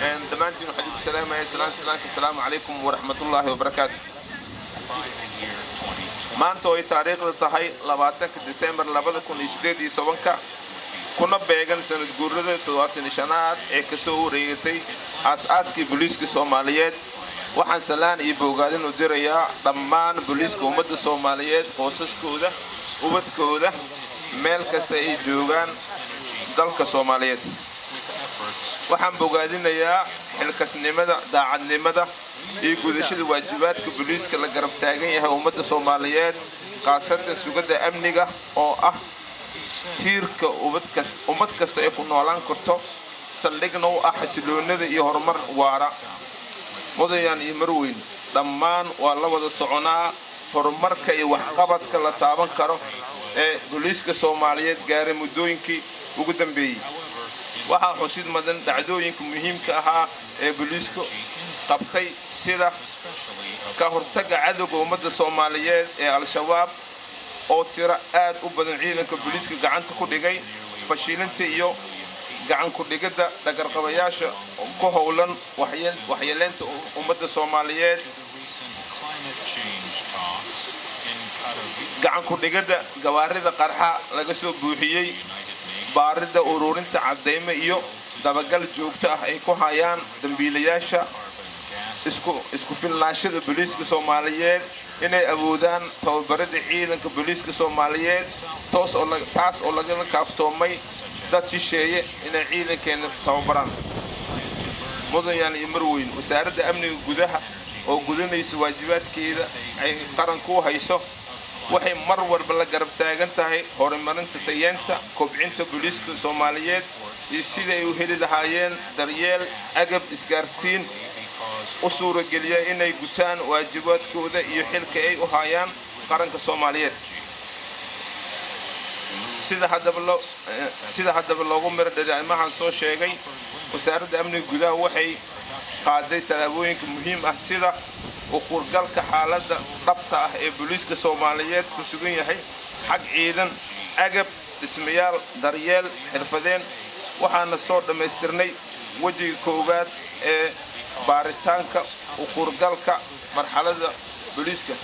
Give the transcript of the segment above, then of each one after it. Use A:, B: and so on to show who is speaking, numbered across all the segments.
A: دمانتين وحديث السلام السلام عليكم ورحمة الله وبركاته. maanta oo taariikhda tahay 20 December 2018 kuna beegan sanad guurada 75aad ee ka soo wareegtay aas-aaskii booliiska Soomaaliyeed waxaan salaan iyo bogaadin u dirayaa dhammaan booliiska ummadda Soomaaliyeed qoysaskooda ubadkooda meel kasta ay joogaan dalka Soomaaliyeed waxaan bogaadinayaa xilkasnimada daacadnimada iyo gudashada waajibaadka booliiska la garab taagan yahay ummadda Soomaaliyeed qaasatan sugada amniga oo ah tiirka ummad kasta ay ku noolaan karto saldhigna u ah xasiloonida iyo horumar waara mudayaan iyo marweyn dhammaan waa la wada soconaa horumarka iyo waxqabadka la taaban karo ee booliiska Soomaaliyeed gaaray muddooyinkii ugu dambeeyay waxaa xusid madan dhacdooyinka muhiimka ah ee booliisku qabtay sida ka hortagga cadawga ummadda Soomaaliyeed ee al-shabaab oo tira aad u badan ciidanka booliiska gacanta ku dhigay fashilinta iyo gacan ku dhigida dhagarqabayaasha ku howlan waxyeeleynta ummadda Soomaaliyeed gacan ku dhigida gawaarida qarxa laga soo buuxiyay baarida ururinta cadeymo iyo dabagal joogto ah ay ku hayaan dambiilayaasha isku filnaashada booliiska Soomaaliyeed inay awoodaan tababarada ciidanka booliiska Soomaaliyeed taas oo laga kaaftoomay dad shisheeye inay ciidankeena tababaraan mudayaan iyo marweyn wasaaradda amniga gudaha oo gudanaysa waajibaadkeeda ay qaranku hayso waxay mar walba la garab taagan tahay horumarinta tayeenta kobcinta booliiska Soomaaliyeed iyo sida ay u heli lahaayeen daryeel agab isgaarsiin u suurageliya inay gutaan waajibaadkooda iyo xilka ay u hayaan qaranka Soomaaliyeed sida hadaba loogu miradhalimahan soo sheegay wasaaradda amniga gudaha waxay qaaday talaabooyin muhiim ah sida uqurgalka xaaladda dhabta ah ee booliiska Soomaaliyeed ku sugan yahay xaq ciidan agab dhismayaal daryeel xirfadeen waxaana soo dhameystirnay wajiga koowaad ee baaritaanka uqurgalka marxaladda booliiska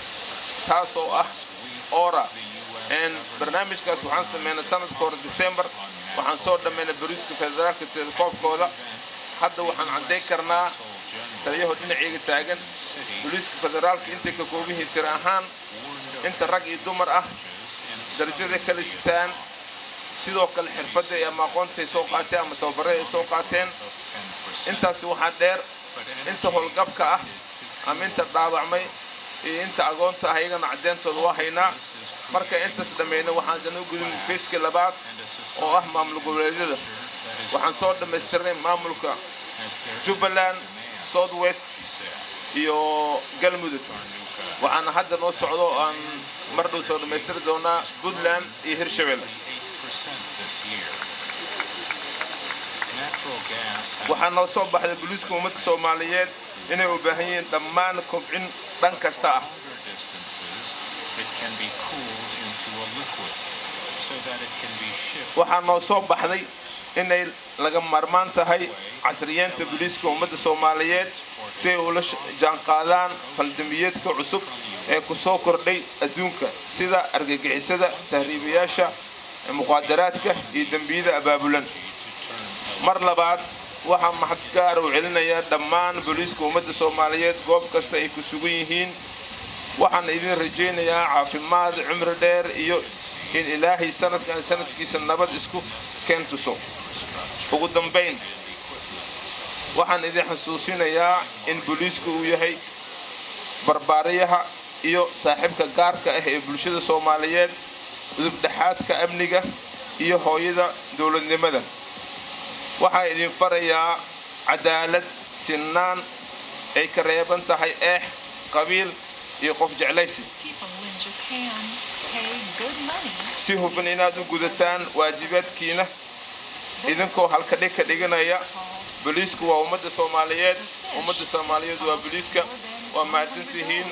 A: taas oo ah ora barnaamijkaas waxaan sameynay sanadka hore December waxaan soo dhameynay booliiska federaalka telekoobkooda hadda waxaan cadeey karnaa taliyaha dhinaciga taagan booliiska federaalka inta ka koobihiin tir ahaan inta rag iyo dumar ah darajada kala sitaan sidoo kale xirfadda iyo aqoonta soo qaateen ama tababarada soo qaateen intaas waxaa dheer inta howlgabka ah ama inta dhaawacmay iyo inta aqoonta ah iyagana cadeentooda waa haynaa marka intaas dhameeyna waxaan u gudbin feeska labaad oo ah maamul goboleedyada waxaan soo dhameystirnay maamulka Jubbaland South West iyo Galmudug waxaan hadda noo socdo aan mar dhow soo dhameystir doonaa Puntland iyo Hirshabelle waxaan noo soo baxday booliiska ummadda Soomaaliyeed inay u baahan yihiin dhammaan kobcin dhan kasta ah waxaan noo soo baxday inay laga marmaan tahay casriyeenta booliiska ummadda Soomaaliyeed si ay ula jaanqaadaan faldambiyeedka cusub ee ku soo kordhay adduunka sida argagixisada tahriibayaasha muqaadaraadka iyo dambiyada abaabulan mar labaad waxaan mahad gaar u celinayaa dhammaan booliiska ummadda Soomaaliyeed goob kasta ay ku sugan yihiin waxaan idin rajaynayaa caafimaad cumri dheer iyo in Ilaahay sanadkiisa nabad isku keentuso ugu dambeyn waxaan idin xasuusinayaa in booliisku uu yahay barbaariyaha iyo saaxiibka gaarka ah ee bulshada Soomaaliyeed udubdhaxaadka amniga iyo hooyada dawladnimada waxaa idin farayaa cadaalad sinaan ay ka reeban tahay qabiil iyo qof jeclaysi si hufan inaad u gudataan waajibaadkiina idinkoo halka dhig dhiganaya booliisku waa ummadda Soomaaliyeed waa booliiska waa mahadsantihiin